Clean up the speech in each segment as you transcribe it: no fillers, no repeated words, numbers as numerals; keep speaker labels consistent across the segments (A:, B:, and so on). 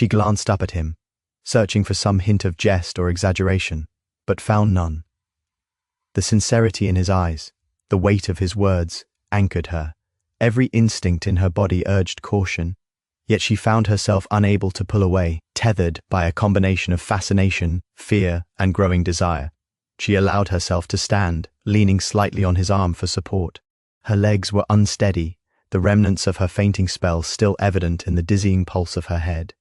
A: She glanced up at him, searching for some hint of jest or exaggeration, but found none. The sincerity in his eyes, the weight of his words, anchored her. Every instinct in her body urged caution, yet she found herself unable to pull away, tethered by a combination of fascination, fear, and growing desire. She allowed herself to stand, leaning slightly on his arm for support. Her legs were unsteady, the remnants of her fainting spell still evident in the dizzying pulse of her head.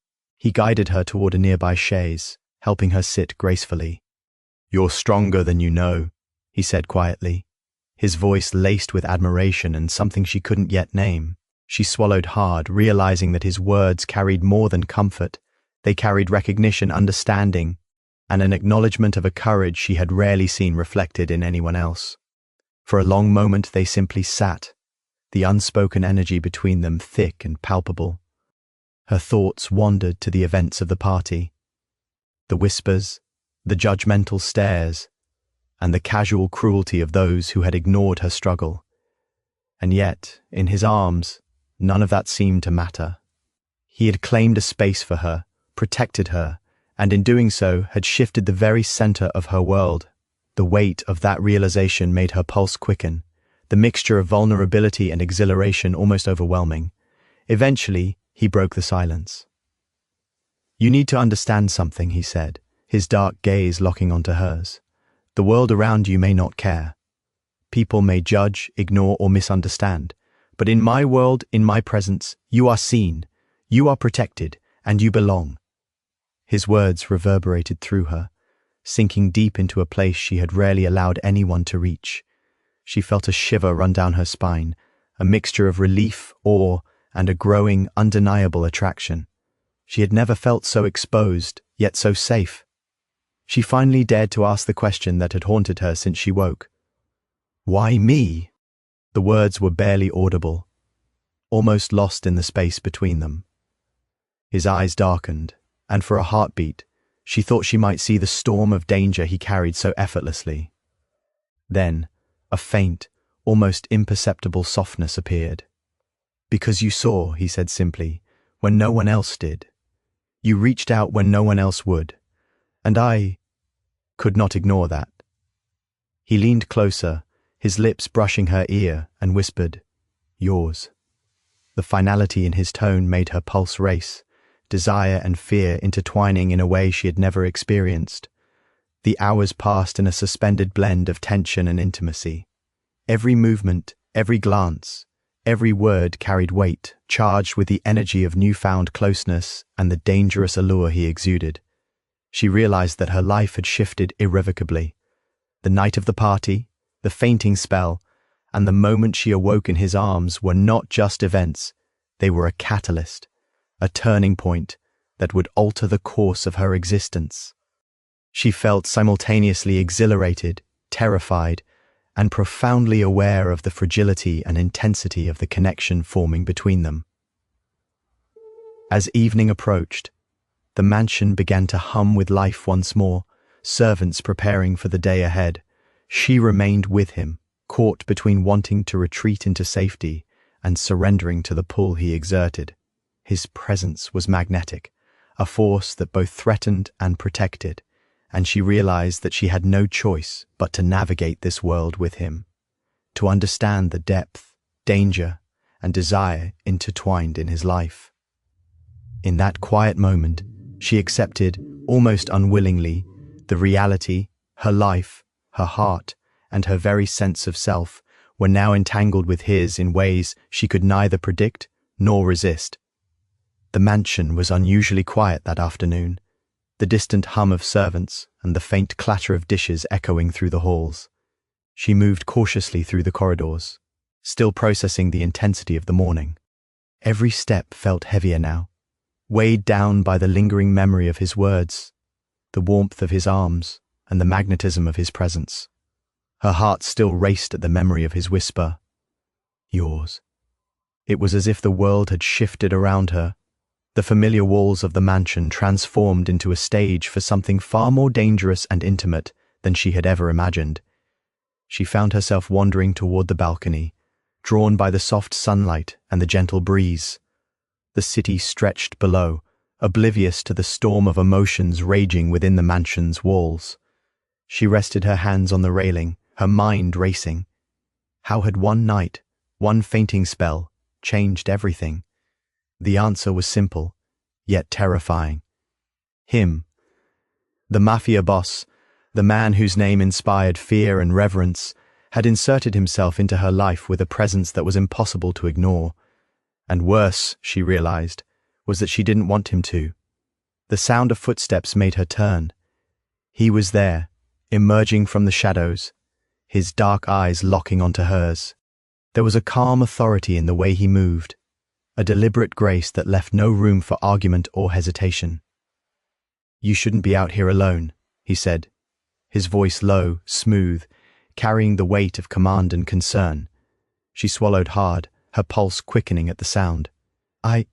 A: He guided her toward a nearby chaise, helping her sit gracefully. "You're stronger than you know," he said quietly, his voice laced with admiration and something she couldn't yet name. She swallowed hard, realizing that his words carried more than comfort. They carried recognition, understanding, and an acknowledgement of a courage she had rarely seen reflected in anyone else. For a long moment they simply sat, the unspoken energy between them thick and palpable. Her thoughts wandered to the events of the party, the whispers, the judgmental stares, and the casual cruelty of those who had ignored her struggle. And yet, in his arms, none of that seemed to matter. He had claimed a space for her, protected her, and in doing so had shifted the very center of her world. The weight of that realization made her pulse quicken, the mixture of vulnerability and exhilaration almost overwhelming. Eventually, he broke the silence. "You need to understand something," he said, his dark gaze locking onto hers. "The world around you may not care. People may judge, ignore, or misunderstand. But in my world, in my presence, you are seen, you are protected, and you belong." His words reverberated through her, sinking deep into a place she had rarely allowed anyone to reach. She felt a shiver run down her spine, a mixture of relief, awe, and a growing, undeniable attraction. She had never felt so exposed, yet so safe. She finally dared to ask the question that had haunted her since she woke. "Why me?" The words were barely audible, almost lost in the space between them. His eyes darkened, and for a heartbeat, she thought she might see the storm of danger he carried so effortlessly. Then, a faint, almost imperceptible softness appeared. "Because you saw," he said simply, "when no one else did. You reached out when no one else would. And I could not ignore that." He leaned closer, his lips brushing her ear, and whispered, "Yours." The finality in his tone made her pulse race, desire and fear intertwining in a way she had never experienced. The hours passed in a suspended blend of tension and intimacy. Every movement, every glance, every word carried weight, charged with the energy of newfound closeness and the dangerous allure he exuded. She realized that her life had shifted irrevocably. The night of the party, the fainting spell, and the moment she awoke in his arms were not just events, they were a catalyst, a turning point that would alter the course of her existence. She felt simultaneously exhilarated, terrified, and profoundly aware of the fragility and intensity of the connection forming between them. As evening approached, the mansion began to hum with life once more, servants preparing for the day ahead. She remained with him, caught between wanting to retreat into safety and surrendering to the pull he exerted. His presence was magnetic, a force that both threatened and protected, and she realized that she had no choice but to navigate this world with him, to understand the depth, danger, and desire intertwined in his life. In that quiet moment, she accepted, almost unwillingly, the reality, her life, her heart, and her very sense of self were now entangled with his in ways she could neither predict nor resist. The mansion was unusually quiet that afternoon, the distant hum of servants and the faint clatter of dishes echoing through the halls. She moved cautiously through the corridors, still processing the intensity of the morning. Every step felt heavier now, weighed down by the lingering memory of his words, the warmth of his arms, and the magnetism of his presence. Her heart still raced at the memory of his whisper, "Yours." It was as if the world had shifted around her, the familiar walls of the mansion transformed into a stage for something far more dangerous and intimate than she had ever imagined. She found herself wandering toward the balcony, drawn by the soft sunlight and the gentle breeze. The city stretched below, oblivious to the storm of emotions raging within the mansion's walls. She rested her hands on the railing, her mind racing. How had one night, one fainting spell, changed everything? The answer was simple, yet terrifying. Him. The Mafia boss, the man whose name inspired fear and reverence, had inserted himself into her life with a presence that was impossible to ignore. And worse, she realized, was that she didn't want him to. The sound of footsteps made her turn. He was there, emerging from the shadows, his dark eyes locking onto hers. There was a calm authority in the way he moved, a deliberate grace that left no room for argument or hesitation. "You shouldn't be out here alone," he said, his voice low, smooth, carrying the weight of command and concern. She swallowed hard, her pulse quickening at the sound. I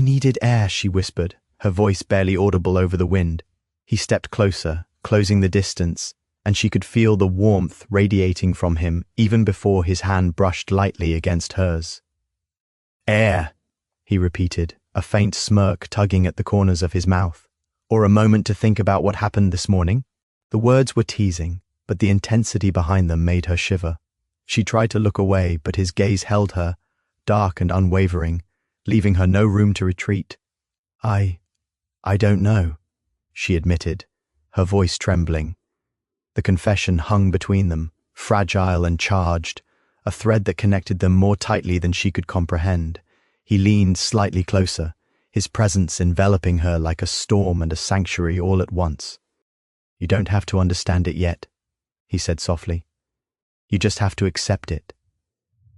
A: needed air," she whispered, her voice barely audible over the wind. He stepped closer, closing the distance, and she could feel the warmth radiating from him even before his hand brushed lightly against hers. "Air," he repeated, a faint smirk tugging at the corners of his mouth. "Or a moment to think about what happened this morning?" The words were teasing, but the intensity behind them made her shiver. She tried to look away, but his gaze held her, dark and unwavering, leaving her no room to retreat. I don't know," she admitted, her voice trembling. The confession hung between them, fragile and charged, a thread that connected them more tightly than she could comprehend. He leaned slightly closer, his presence enveloping her like a storm and a sanctuary all at once. "You don't have to understand it yet," he said softly. "You just have to accept it."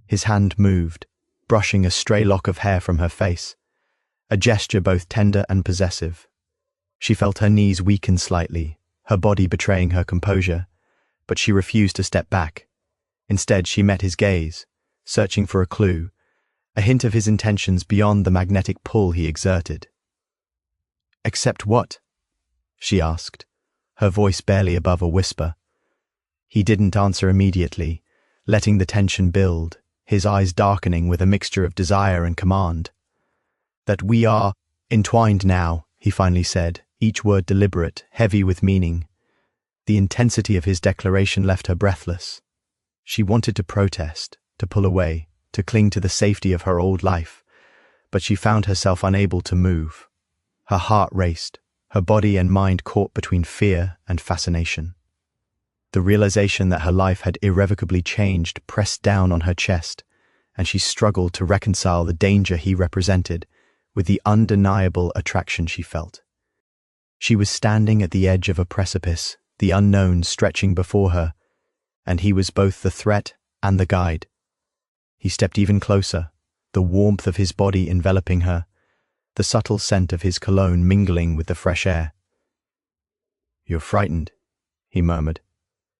A: His hand moved, brushing a stray lock of hair from her face, a gesture both tender and possessive. She felt her knees weaken slightly, her body betraying her composure, but she refused to step back. Instead, she met his gaze, searching for a clue, a hint of his intentions beyond the magnetic pull he exerted. "Accept what?" she asked, her voice barely above a whisper. He didn't answer immediately, letting the tension build, his eyes darkening with a mixture of desire and command. "That we are entwined now," he finally said, each word deliberate, heavy with meaning. The intensity of his declaration left her breathless. She wanted to protest, to pull away, to cling to the safety of her old life, but she found herself unable to move. Her heart raced, her body and mind caught between fear and fascination. The realization that her life had irrevocably changed pressed down on her chest, and she struggled to reconcile the danger he represented with the undeniable attraction she felt. She was standing at the edge of a precipice, the unknown stretching before her, and he was both the threat and the guide. He stepped even closer, the warmth of his body enveloping her, the subtle scent of his cologne mingling with the fresh air. "You're frightened," he murmured,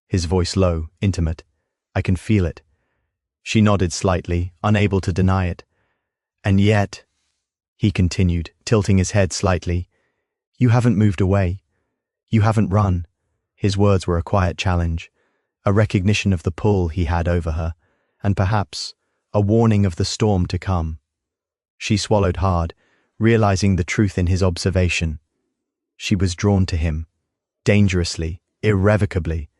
A: his voice low, intimate. "I can feel it." She nodded slightly, unable to deny it. "And yet," he continued, tilting his head slightly, "you haven't moved away. You haven't run." His words were a quiet challenge, a recognition of the pull he had over her, and perhaps a warning of the storm to come. She swallowed hard, realizing the truth in his observation. She was drawn to him, dangerously, irrevocably,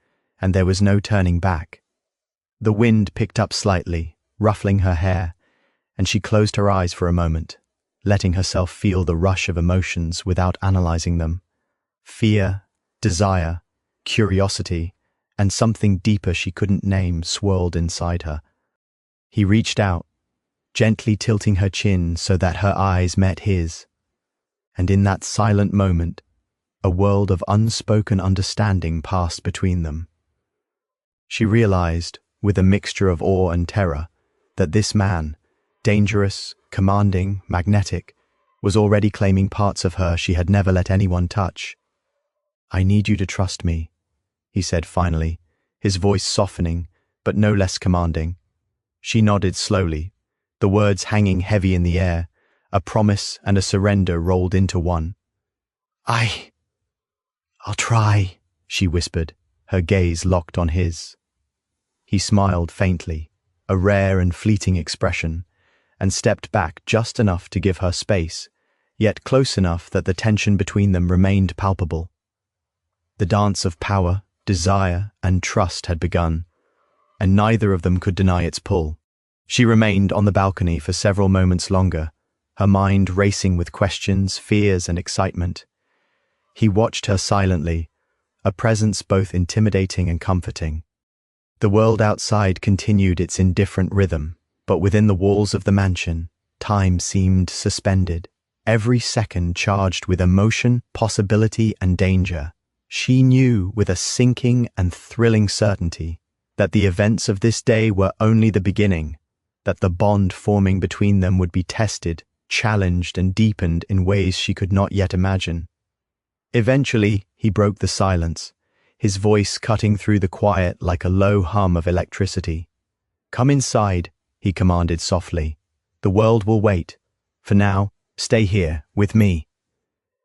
A: and there was no turning back. The wind picked up slightly, ruffling her hair, and she closed her eyes for a moment, letting herself feel the rush of emotions without analyzing them. Fear, desire, curiosity, and something deeper she couldn't name swirled inside her. He reached out, gently tilting her chin so that her eyes met his, and in that silent moment, a world of unspoken understanding passed between them. She realized, with a mixture of awe and terror, that this man, dangerous, commanding, magnetic, was already claiming parts of her she had never let anyone touch. "I need you to trust me," he said finally, his voice softening, but no less commanding. She nodded slowly, the words hanging heavy in the air, a promise and a surrender rolled into one. I'll try," she whispered, her gaze locked on his. He smiled faintly, a rare and fleeting expression, and stepped back just enough to give her space, yet close enough that the tension between them remained palpable. The dance of power, desire, and trust had begun, and neither of them could deny its pull. She remained on the balcony for several moments longer, her mind racing with questions, fears, and excitement. He watched her silently, a presence both intimidating and comforting. The world outside continued its indifferent rhythm, but within the walls of the mansion, time seemed suspended, every second charged with emotion, possibility, and danger. She knew with a sinking and thrilling certainty that the events of this day were only the beginning, that the bond forming between them would be tested, challenged, and deepened in ways she could not yet imagine. Eventually, he broke the silence, his voice cutting through the quiet like a low hum of electricity. "Come inside," he commanded softly. "The world will wait. For now, stay here, with me."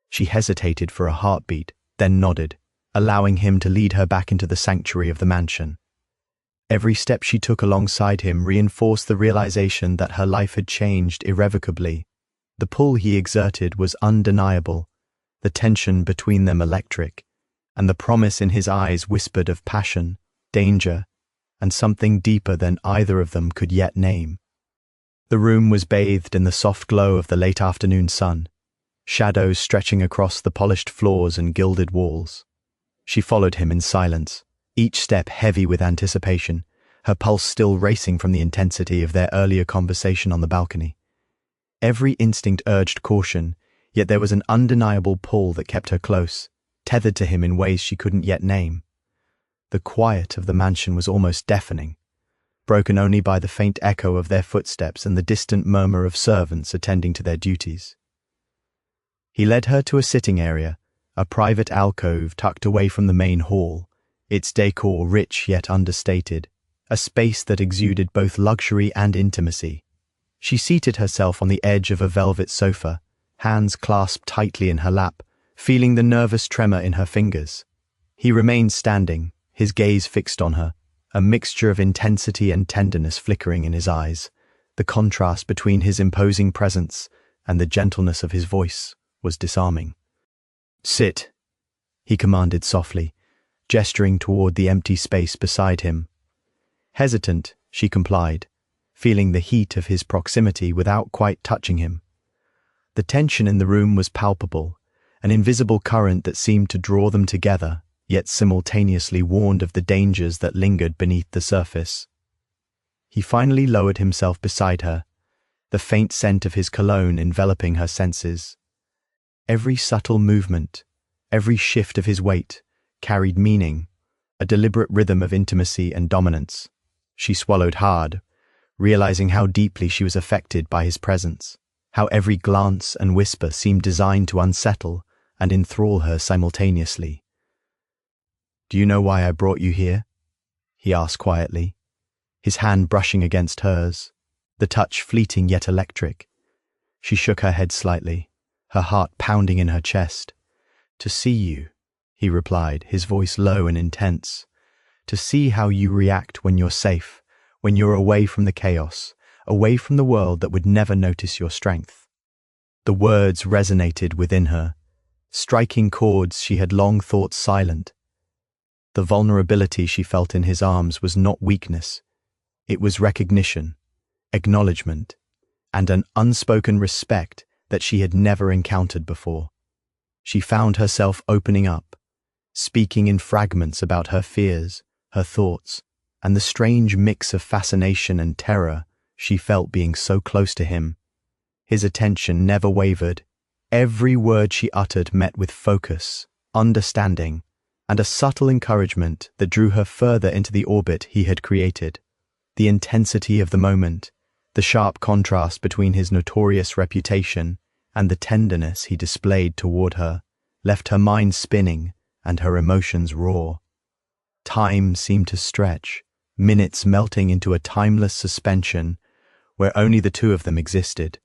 A: She hesitated for a heartbeat, then nodded, allowing him to lead her back into the sanctuary of the mansion. Every step she took alongside him reinforced the realization that her life had changed irrevocably. The pull he exerted was undeniable, the tension between them electric, and the promise in his eyes whispered of passion, danger, and something deeper than either of them could yet name. The room was bathed in the soft glow of the late afternoon sun, shadows stretching across the polished floors and gilded walls. She followed him in silence, each step heavy with anticipation, her pulse still racing from the intensity of their earlier conversation on the balcony. Every instinct urged caution, yet there was an undeniable pull that kept her close, tethered to him in ways she couldn't yet name. The quiet of the mansion was almost deafening, broken only by the faint echo of their footsteps and the distant murmur of servants attending to their duties. He led her to a sitting area, a private alcove tucked away from the main hall, its decor rich yet understated, a space that exuded both luxury and intimacy. She seated herself on the edge of a velvet sofa, hands clasped tightly in her lap, feeling the nervous tremor in her fingers. He remained standing, his gaze fixed on her, a mixture of intensity and tenderness flickering in his eyes. The contrast between his imposing presence and the gentleness of his voice was disarming. "Sit," he commanded softly, gesturing toward the empty space beside him. Hesitant, she complied, feeling the heat of his proximity without quite touching him. The tension in the room was palpable, an invisible current that seemed to draw them together, yet simultaneously warned of the dangers that lingered beneath the surface. He finally lowered himself beside her, the faint scent of his cologne enveloping her senses. Every subtle movement, every shift of his weight, carried meaning, a deliberate rhythm of intimacy and dominance. She swallowed hard, realizing how deeply she was affected by his presence, how every glance and whisper seemed designed to unsettle and enthrall her simultaneously. "Do you know why I brought you here?" he asked quietly, his hand brushing against hers, the touch fleeting yet electric. She shook her head slightly, her heart pounding in her chest. "To see you," he replied, his voice low and intense. "To see how you react when you're safe, when you're away from the chaos, away from the world that would never notice your strength." The words resonated within her, striking chords she had long thought silent. The vulnerability she felt in his arms was not weakness. It was recognition, acknowledgement, and an unspoken respect that she had never encountered before. She found herself opening up, speaking in fragments about her fears, her thoughts, and the strange mix of fascination and terror she felt being so close to him. His attention never wavered. Every word she uttered met with focus, understanding, and a subtle encouragement that drew her further into the orbit he had created. The intensity of the moment, the sharp contrast between his notorious reputation and the tenderness he displayed toward her, left her mind spinning and her emotions raw. Time seemed to stretch, minutes melting into a timeless suspension where only the two of them existed.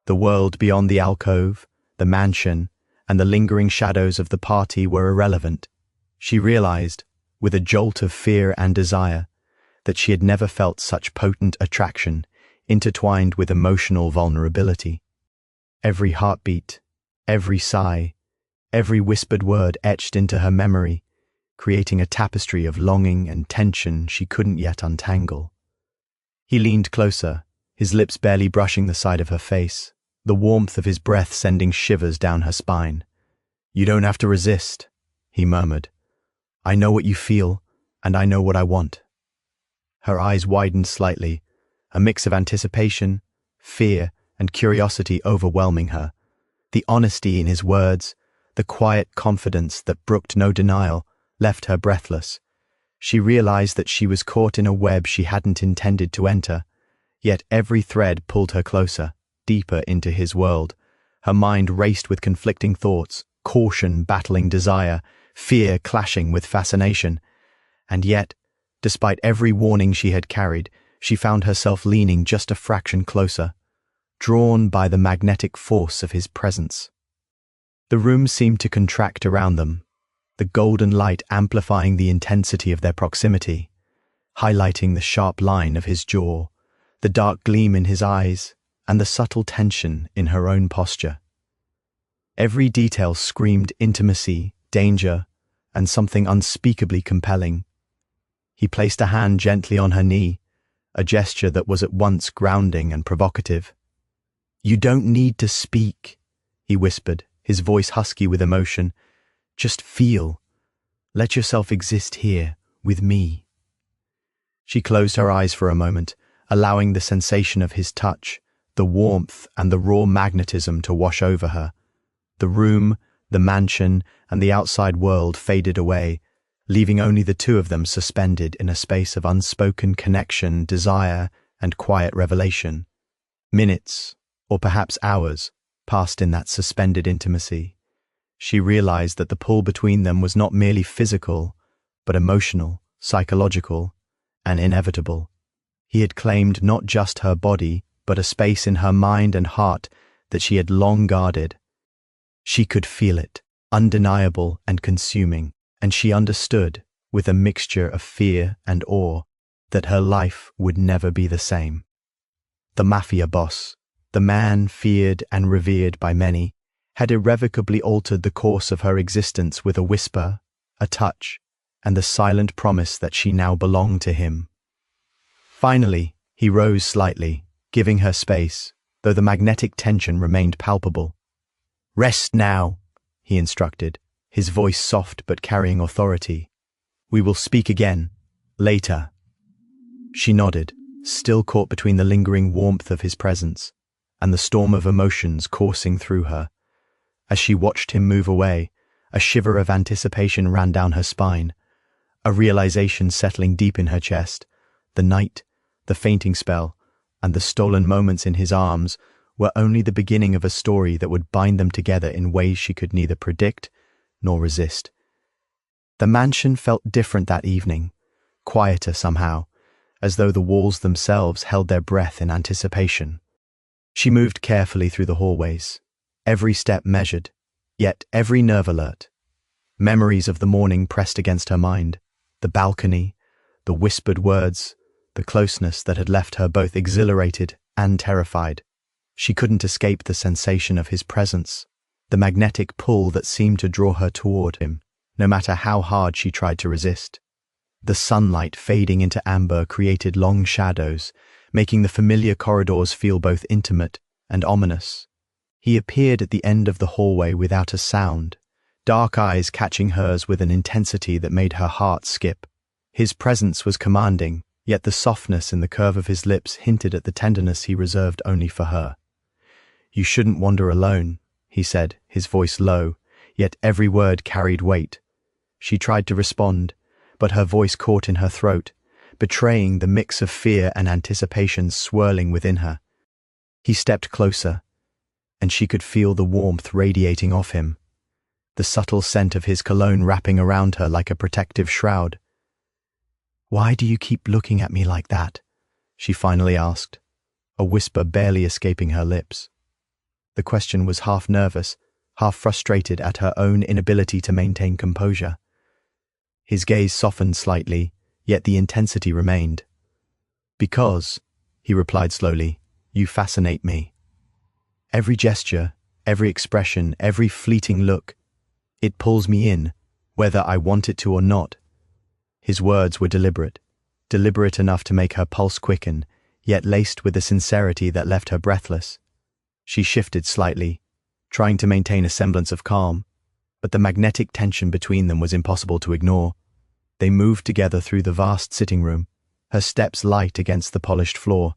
A: The world beyond the alcove, the mansion, and the lingering shadows of the party were irrelevant. She realized, with a jolt of fear and desire, that she had never felt such potent attraction intertwined with emotional vulnerability. Every heartbeat, every sigh, every whispered word etched into her memory, creating a tapestry of longing and tension she couldn't yet untangle. He leaned closer, his lips barely brushing the side of her face, the warmth of his breath sending shivers down her spine. "You don't have to resist," he murmured. "I know what you feel, and I know what I want." Her eyes widened slightly, a mix of anticipation, fear, and curiosity overwhelming her. The honesty in his words, the quiet confidence that brooked no denial, left her breathless. She realized that she was caught in a web she hadn't intended to enter, yet every thread pulled her closer, deeper into his world. Her mind raced with conflicting thoughts, caution battling desire, fear clashing with fascination. And yet, despite every warning she had carried, she found herself leaning just a fraction closer, drawn by the magnetic force of his presence. The room seemed to contract around them, the golden light amplifying the intensity of their proximity, highlighting the sharp line of his jaw, the dark gleam in his eyes, and the subtle tension in her own posture. Every detail screamed intimacy, danger, and something unspeakably compelling. He placed a hand gently on her knee, a gesture that was at once grounding and provocative. "You don't need to speak," he whispered, his voice husky with emotion. "Just feel. Let yourself exist here, with me." She closed her eyes for a moment, allowing the sensation of his touch, the warmth and the raw magnetism to wash over her. The room, the mansion, and the outside world faded away, leaving only the two of them suspended in a space of unspoken connection, desire, and quiet revelation. Minutes, or perhaps hours, passed in that suspended intimacy. She realized that the pull between them was not merely physical, but emotional, psychological, and inevitable. He had claimed not just her body, but a space in her mind and heart that she had long guarded. She could feel it, undeniable and consuming, and she understood, with a mixture of fear and awe, that her life would never be the same. The Mafia boss, the man feared and revered by many, had irrevocably altered the course of her existence with a whisper, a touch, and the silent promise that she now belonged to him. Finally, he rose slightly, giving her space, though the magnetic tension remained palpable. "Rest now," he instructed, his voice soft but carrying authority. "We will speak again, later." She nodded, still caught between the lingering warmth of his presence and the storm of emotions coursing through her. As she watched him move away, a shiver of anticipation ran down her spine, a realization settling deep in her chest. The night, the fainting spell, and the stolen moments in his arms were only the beginning of a story that would bind them together in ways she could neither predict nor resist. The mansion felt different that evening, quieter somehow, as though the walls themselves held their breath in anticipation. She moved carefully through the hallways, every step measured, yet every nerve alert. Memories of the morning pressed against her mind, the balcony, the whispered words, the closeness that had left her both exhilarated and terrified. She couldn't escape the sensation of his presence, the magnetic pull that seemed to draw her toward him, no matter how hard she tried to resist. The sunlight fading into amber created long shadows, making the familiar corridors feel both intimate and ominous. He appeared at the end of the hallway without a sound, dark eyes catching hers with an intensity that made her heart skip. His presence was commanding, yet the softness in the curve of his lips hinted at the tenderness he reserved only for her. "You shouldn't wander alone," he said, his voice low, yet every word carried weight. She tried to respond, but her voice caught in her throat, betraying the mix of fear and anticipation swirling within her. He stepped closer, and she could feel the warmth radiating off him, the subtle scent of his cologne wrapping around her like a protective shroud. "Why do you keep looking at me like that?" she finally asked, a whisper barely escaping her lips. The question was half nervous, half frustrated at her own inability to maintain composure. His gaze softened slightly, yet the intensity remained. "Because," he replied slowly, "you fascinate me." Every gesture, every expression, every fleeting look, it pulls me in, whether I want it to or not. His words were deliberate enough to make her pulse quicken, yet laced with a sincerity that left her breathless. She shifted slightly, trying to maintain a semblance of calm, but the magnetic tension between them was impossible to ignore. They moved together through the vast sitting room, her steps light against the polished floor,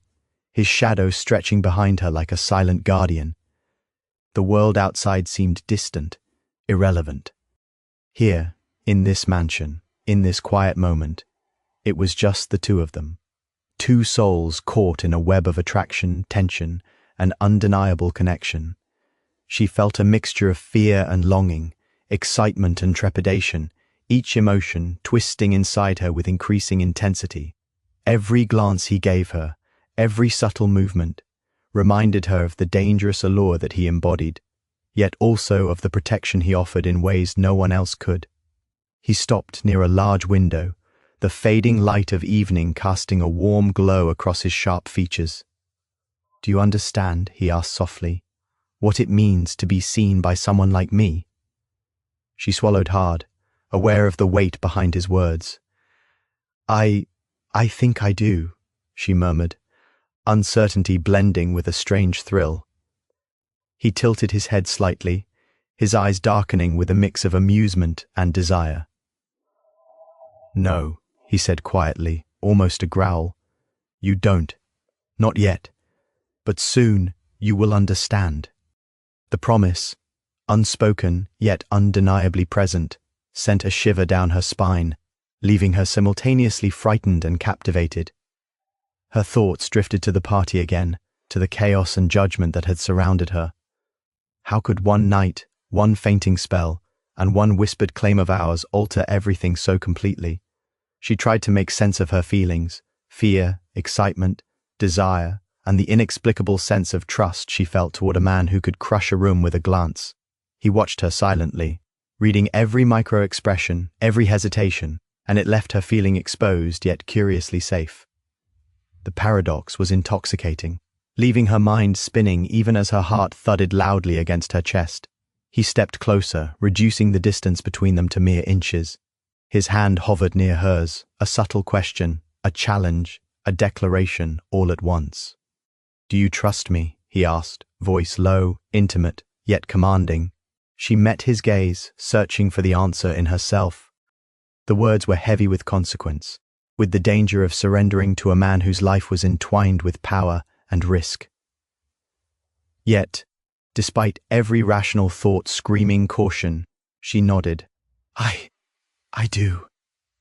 A: his shadow stretching behind her like a silent guardian. The world outside seemed distant, irrelevant. Here, in this mansion, in this quiet moment, it was just the two of them. Two souls caught in a web of attraction, tension, and undeniable connection. She felt a mixture of fear and longing, excitement and trepidation, each emotion twisting inside her with increasing intensity. Every glance he gave her, every subtle movement, reminded her of the dangerous allure that he embodied, yet also of the protection he offered in ways no one else could. He stopped near a large window, the fading light of evening casting a warm glow across his sharp features. "Do you understand," he asked softly, "what it means to be seen by someone like me?" She swallowed hard, aware of the weight behind his words. I think I do," she murmured, uncertainty blending with a strange thrill. He tilted his head slightly, his eyes darkening with a mix of amusement and desire. "No," he said quietly, almost a growl. "You don't. Not yet. But soon you will understand." The promise, unspoken yet undeniably present, sent a shiver down her spine, leaving her simultaneously frightened and captivated. Her thoughts drifted to the party again, to the chaos and judgment that had surrounded her. How could one night, one fainting spell, and one whispered claim of ours alter everything so completely? She tried to make sense of her feelings, fear, excitement, desire, and the inexplicable sense of trust she felt toward a man who could crush a room with a glance. He watched her silently, reading every micro-expression, every hesitation, and it left her feeling exposed yet curiously safe. The paradox was intoxicating, leaving her mind spinning even as her heart thudded loudly against her chest. He stepped closer, reducing the distance between them to mere inches. His hand hovered near hers, a subtle question, a challenge, a declaration all at once. "Do you trust me?" he asked, voice low, intimate, yet commanding. She met his gaze, searching for the answer in herself. The words were heavy with consequence, with the danger of surrendering to a man whose life was entwined with power and risk. Yet, despite every rational thought screaming caution, she nodded. I do,"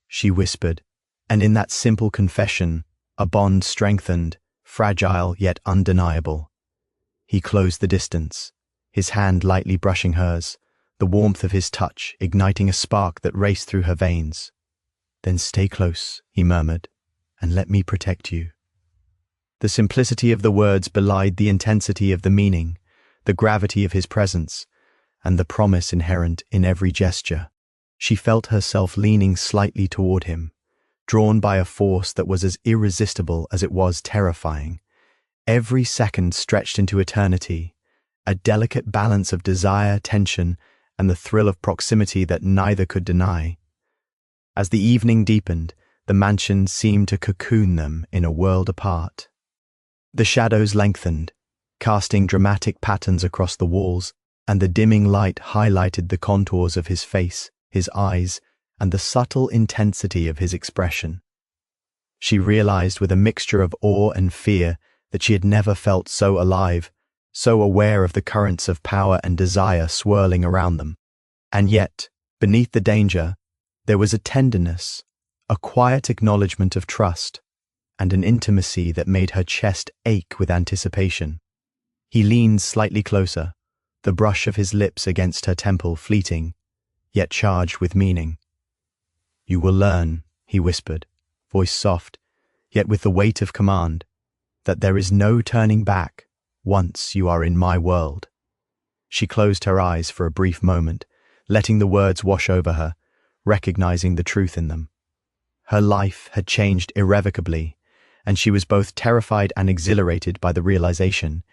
A: she whispered, and in that simple confession, a bond strengthened, fragile yet undeniable. He closed the distance, his hand lightly brushing hers, the warmth of his touch igniting a spark that raced through her veins. "Then stay close," he murmured, "and let me protect you." The simplicity of the words belied the intensity of the meaning, the gravity of his presence, and the promise inherent in every gesture. She felt herself leaning slightly toward him, drawn by a force that was as irresistible as it was terrifying. Every second stretched into eternity, a delicate balance of desire, tension, and the thrill of proximity that neither could deny. As the evening deepened, the mansion seemed to cocoon them in a world apart. The shadows lengthened, casting dramatic patterns across the walls, and the dimming light highlighted the contours of his face, his eyes, and the subtle intensity of his expression. She realized with a mixture of awe and fear that she had never felt so alive, so aware of the currents of power and desire swirling around them. And yet, beneath the danger, there was a tenderness, a quiet acknowledgement of trust, and an intimacy that made her chest ache with anticipation. He leaned slightly closer, the brush of his lips against her temple fleeting, yet charged with meaning. "You will learn," he whispered, voice soft, yet with the weight of command, "that there is no turning back once you are in my world." She closed her eyes for a brief moment, letting the words wash over her, recognizing the truth in them. Her life had changed irrevocably, and she was both terrified and exhilarated by the realization.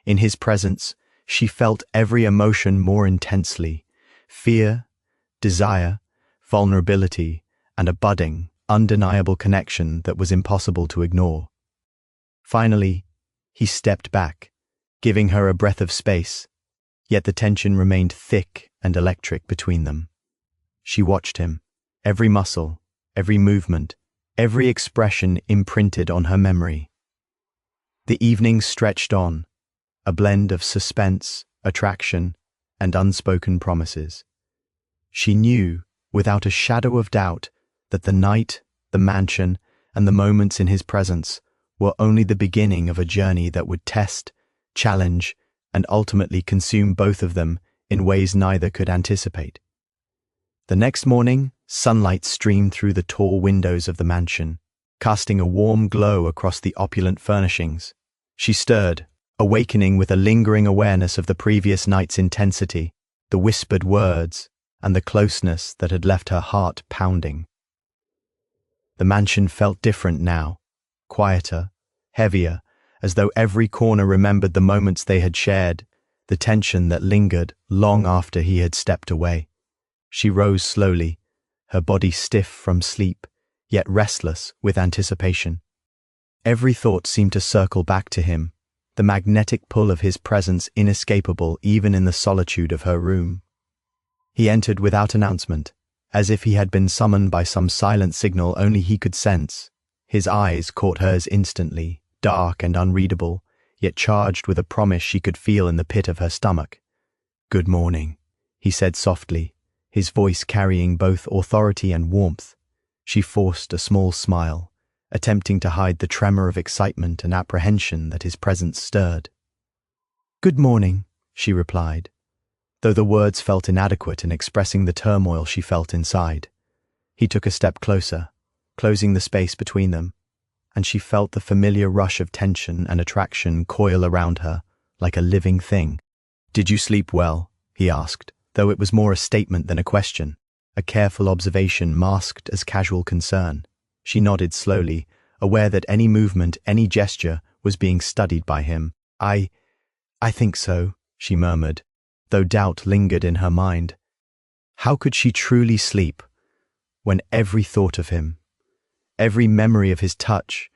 A: In his presence, She felt every emotion more intensely: fear, desire, vulnerability, and a budding, undeniable connection that was impossible to ignore. Finally, he stepped back, giving her a breath of space, yet the tension remained thick and electric between them. She watched him, every muscle, every movement, every expression imprinted on her memory. The evening stretched on, a blend of suspense, attraction, and unspoken promises. She knew, without a shadow of doubt, that the night, the mansion, and the moments in his presence were only the beginning of a journey that would test, challenge, and ultimately consume both of them in ways neither could anticipate. The next morning, sunlight streamed through the tall windows of the mansion, casting a warm glow across the opulent furnishings. She stirred, awakening with a lingering awareness of the previous night's intensity, the whispered words, and the closeness that had left her heart pounding. The mansion felt different now, quieter, heavier, as though every corner remembered the moments they had shared, the tension that lingered long after he had stepped away. She rose slowly, her body stiff from sleep, yet restless with anticipation. Every thought seemed to circle back to him, the magnetic pull of his presence inescapable even in the solitude of her room. He entered without announcement, as if he had been summoned by some silent signal only he could sense. His eyes caught hers instantly, dark and unreadable, yet charged with a promise she could feel in the pit of her stomach. "Good morning," he said softly, his voice carrying both authority and warmth. She forced a small smile, attempting to hide the tremor of excitement and apprehension that his presence stirred. "Good morning," she replied, though the words felt inadequate in expressing the turmoil she felt inside. He took a step closer, closing the space between them, and she felt the familiar rush of tension and attraction coil around her, like a living thing. "Did you sleep well?" he asked, though it was more a statement than a question, a careful observation masked as casual concern. She nodded slowly, aware that any movement, any gesture, was being studied by him. I think so," she murmured, though doubt lingered in her mind. How could she truly sleep when every thought of him, every memory of his touch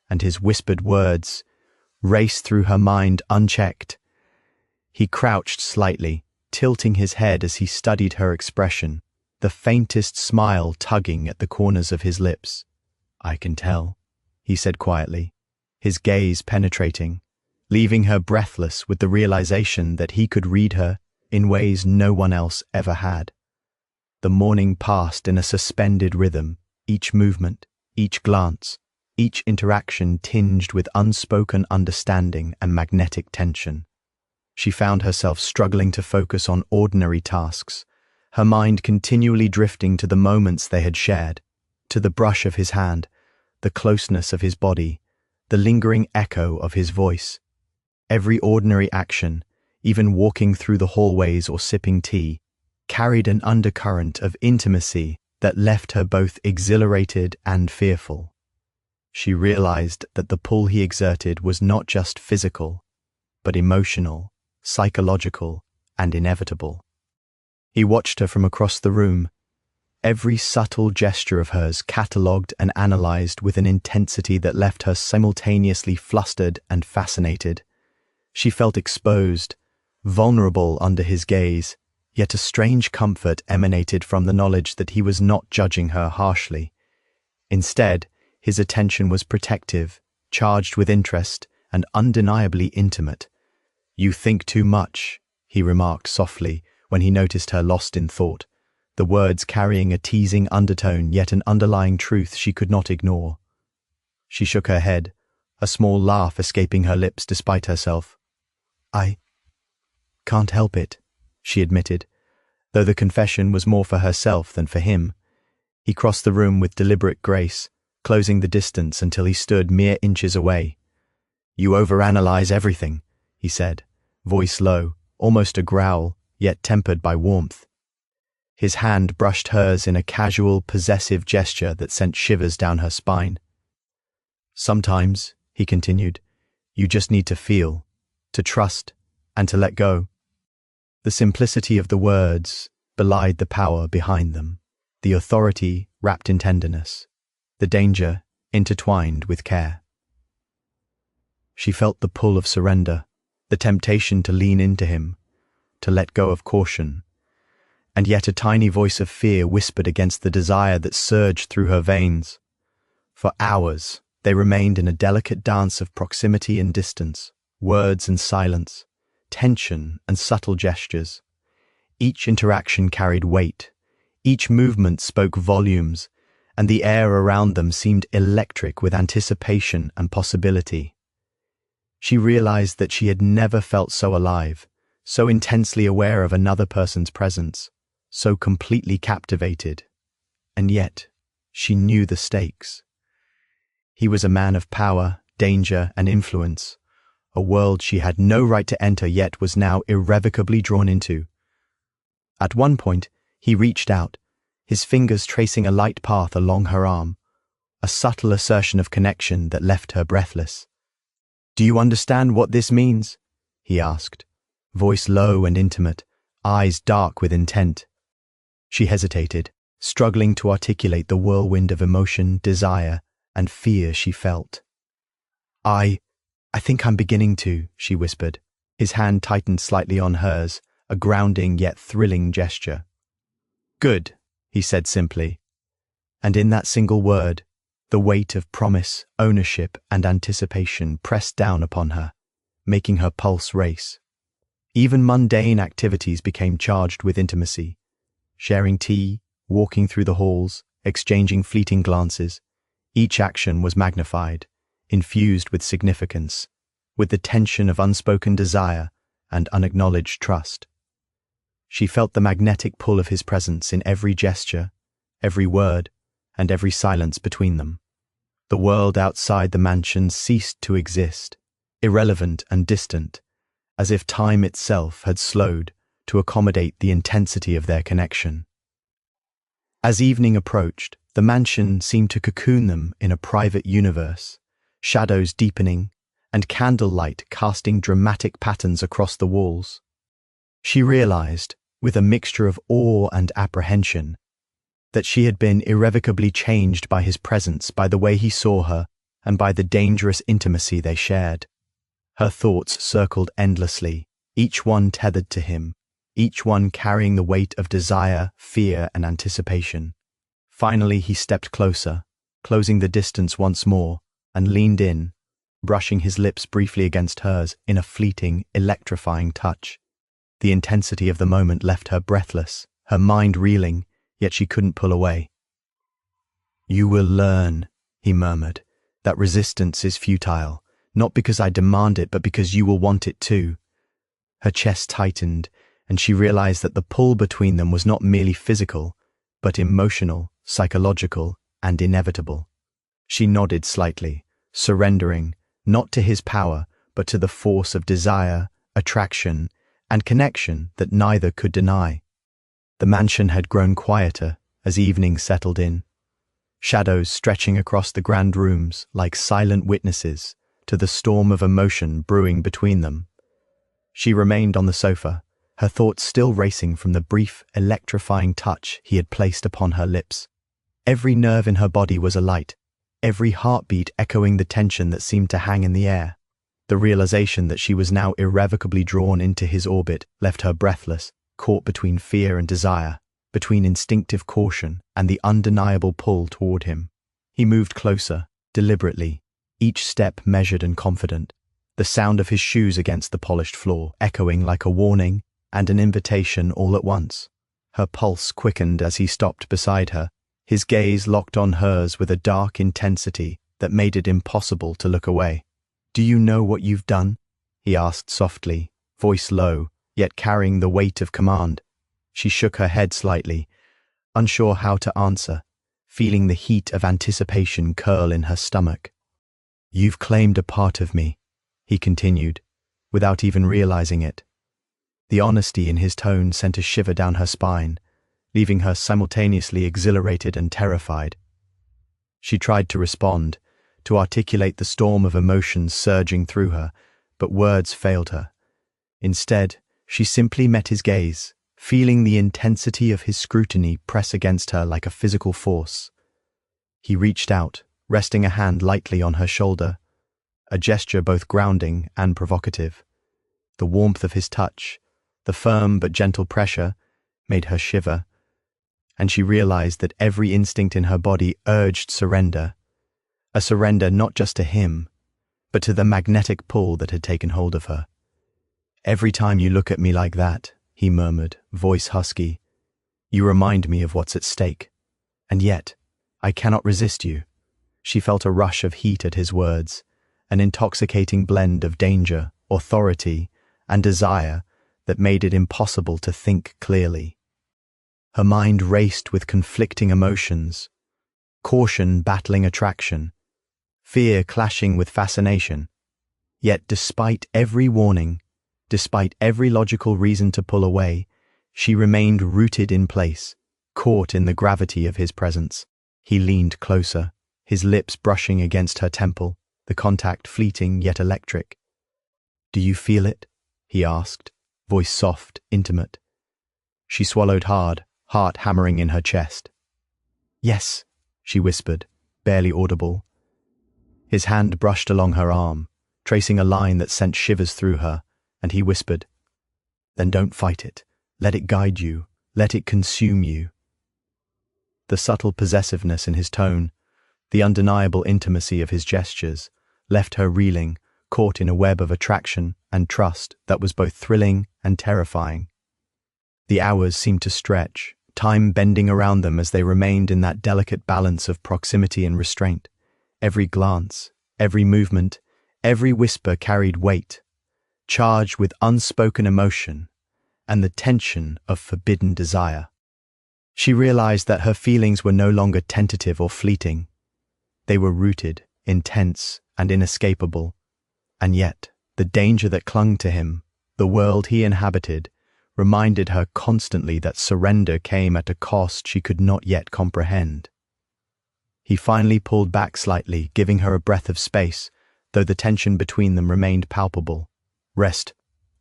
A: and his whispered words raced through her mind unchecked? He crouched slightly, tilting his head as he studied her expression, the faintest smile tugging at the corners of his lips. "I can tell," he said quietly, his gaze penetrating, leaving her breathless with the realization that he could read her in ways no one else ever had. The morning passed in a suspended rhythm, each movement, each glance, each interaction tinged with unspoken understanding and magnetic tension. She found herself struggling to focus on ordinary tasks, her mind continually drifting to the moments they had shared, to the brush of his hand, the closeness of his body, the lingering echo of his voice. Every ordinary action, even walking through the hallways or sipping tea, carried an undercurrent of intimacy that left her both exhilarated and fearful. She realized that the pull he exerted was not just physical, but emotional, psychological, and inevitable. He watched her from across the room, every subtle gesture of hers catalogued and analyzed with an intensity that left her simultaneously flustered and fascinated. She felt exposed, vulnerable under his gaze, yet a strange comfort emanated from the knowledge that he was not judging her harshly. Instead, his attention was protective, charged with interest, and undeniably intimate. "You think too much," he remarked softly when he noticed her lost in thought, the words carrying a teasing undertone yet an underlying truth she could not ignore. She shook her head, a small laugh escaping her lips despite herself. "I can't help it," she admitted, though the confession was more for herself than for him. He crossed the room with deliberate grace, closing the distance until he stood mere inches away. "You overanalyze everything," he said, voice low, almost a growl, yet tempered by warmth. His hand brushed hers in a casual, possessive gesture that sent shivers down her spine. "Sometimes," he continued, "you just need to feel, to trust, and to let go. The simplicity of the words belied the power behind them, the authority wrapped in tenderness, the danger intertwined with care. She felt the pull of surrender, the temptation to lean into him, to let go of caution, and yet a tiny voice of fear whispered against the desire that surged through her veins. For hours, they remained in a delicate dance of proximity and distance, words and silence, tension and subtle gestures. Each interaction carried weight, each movement spoke volumes, and the air around them seemed electric with anticipation and possibility. She realized that she had never felt so alive, so intensely aware of another person's presence, so completely captivated. And yet, she knew the stakes. He was a man of power, danger, and influence, a world she had no right to enter yet was now irrevocably drawn into. At one point, he reached out, his fingers tracing a light path along her arm, a subtle assertion of connection that left her breathless. "Do you understand what this means?" he asked, voice low and intimate, eyes dark with intent. She hesitated, struggling to articulate the whirlwind of emotion, desire, and fear she felt. I think I'm beginning to," she whispered. His hand tightened slightly on hers, a grounding yet thrilling gesture. "Good," he said simply. And in that single word, the weight of promise, ownership, and anticipation pressed down upon her, making her pulse race. Even mundane activities became charged with intimacy. Sharing tea, walking through the halls, exchanging fleeting glances. Each action was magnified, infused with significance, with the tension of unspoken desire and unacknowledged trust. She felt the magnetic pull of his presence in every gesture, every word, and every silence between them. The world outside the mansion ceased to exist, irrelevant and distant, as if time itself had slowed to accommodate the intensity of their connection. As evening approached, the mansion seemed to cocoon them in a private universe, shadows deepening and candlelight casting dramatic patterns across the walls. She realized, with a mixture of awe and apprehension, that she had been irrevocably changed by his presence, by the way he saw her, and by the dangerous intimacy they shared. Her thoughts circled endlessly, each one tethered to him, each one carrying the weight of desire, fear, and anticipation. Finally, he stepped closer, closing the distance once more, and leaned in, brushing his lips briefly against hers in a fleeting, electrifying touch. The intensity of the moment left her breathless, her mind reeling, yet she couldn't pull away. "You will learn," he murmured, "that resistance is futile, not because I demand it, but because you will want it too." Her chest tightened, and she realized that the pull between them was not merely physical, but emotional, psychological, and inevitable. She nodded slightly, surrendering, not to his power, but to the force of desire, attraction, and connection that neither could deny. The mansion had grown quieter as evening settled in, shadows stretching across the grand rooms like silent witnesses to the storm of emotion brewing between them. She remained on the sofa, her thoughts still racing from the brief, electrifying touch he had placed upon her lips. Every nerve in her body was alight, every heartbeat echoing the tension that seemed to hang in the air. The realization that she was now irrevocably drawn into his orbit left her breathless, caught between fear and desire, between instinctive caution and the undeniable pull toward him. He moved closer, deliberately, each step measured and confident, the sound of his shoes against the polished floor echoing like a warning and an invitation all at once. Her pulse quickened as he stopped beside her, his gaze locked on hers with a dark intensity that made it impossible to look away. "Do you know what you've done?" he asked softly, voice low, yet carrying the weight of command. She shook her head slightly, unsure how to answer, feeling the heat of anticipation curl in her stomach. "You've claimed a part of me," he continued, without even realizing it. The honesty in his tone sent a shiver down her spine, leaving her simultaneously exhilarated and terrified. She tried to respond, to articulate the storm of emotions surging through her, but words failed her. Instead, she simply met his gaze, feeling the intensity of his scrutiny press against her like a physical force. He reached out, resting a hand lightly on her shoulder, a gesture both grounding and provocative. The warmth of his touch, the firm but gentle pressure, made her shiver, and she realized that every instinct in her body urged surrender, a surrender not just to him, but to the magnetic pull that had taken hold of her. "Every time you look at me like that," he murmured, voice husky, "you remind me of what's at stake. And yet, I cannot resist you." She felt a rush of heat at his words, an intoxicating blend of danger, authority, and desire that made it impossible to think clearly. Her mind raced with conflicting emotions, caution battling attraction, fear clashing with fascination. Yet despite every warning, despite every logical reason to pull away, she remained rooted in place, caught in the gravity of his presence. He leaned closer, his lips brushing against her temple, the contact fleeting yet electric. "Do you feel it?" he asked, voice soft, intimate. She swallowed hard, heart hammering in her chest. "Yes," she whispered, barely audible. His hand brushed along her arm, tracing a line that sent shivers through her, and he whispered, "Then don't fight it. Let it guide you. Let it consume you." The subtle possessiveness in his tone, the undeniable intimacy of his gestures, left her reeling, caught in a web of attraction and trust that was both thrilling and terrifying. The hours seemed to stretch, time bending around them as they remained in that delicate balance of proximity and restraint. Every glance, every movement, every whisper carried weight, charged with unspoken emotion and the tension of forbidden desire. She realized that her feelings were no longer tentative or fleeting. They were rooted, intense, and inescapable. And yet, the danger that clung to him, the world he inhabited, reminded her constantly that surrender came at a cost she could not yet comprehend. He finally pulled back slightly, giving her a breath of space, though the tension between them remained palpable. "Rest,"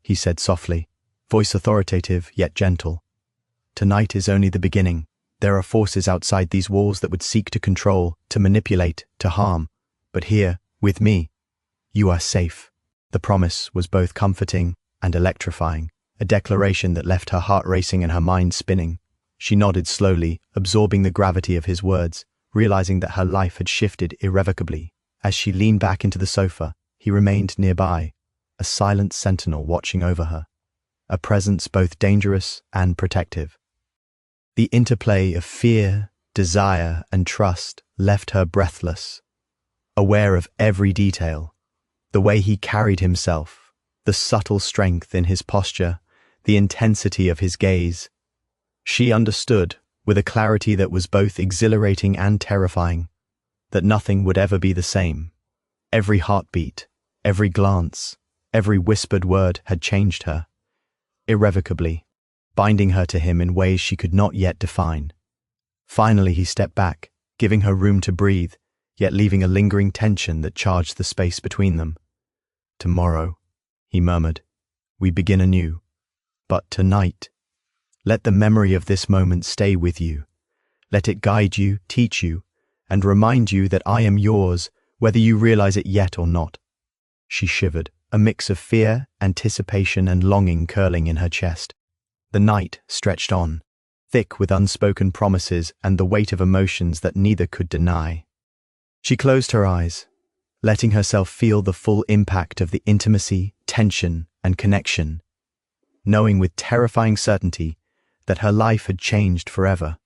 A: he said softly, voice authoritative yet gentle. "Tonight is only the beginning. There are forces outside these walls that would seek to control, to manipulate, to harm. But here, with me, you are safe." The promise was both comforting and electrifying, a declaration that left her heart racing and her mind spinning. She nodded slowly, absorbing the gravity of his words, realizing that her life had shifted irrevocably. As she leaned back into the sofa, he remained nearby, a silent sentinel watching over her, a presence both dangerous and protective. The interplay of fear, desire, and trust left her breathless, aware of every detail, the way he carried himself, the subtle strength in his posture, the intensity of his gaze. She understood, with a clarity that was both exhilarating and terrifying, that nothing would ever be the same. Every heartbeat, every glance, every whispered word had changed her, irrevocably, binding her to him in ways she could not yet define. Finally he stepped back, giving her room to breathe, yet leaving a lingering tension that charged the space between them. "Tomorrow," he murmured, "we begin anew. But tonight, let the memory of this moment stay with you. Let it guide you, teach you, and remind you that I am yours, whether you realize it yet or not." She shivered, a mix of fear, anticipation, and longing curling in her chest. The night stretched on, thick with unspoken promises and the weight of emotions that neither could deny. She closed her eyes, letting herself feel the full impact of the intimacy, tension, and connection, knowing with terrifying certainty that her life had changed forever.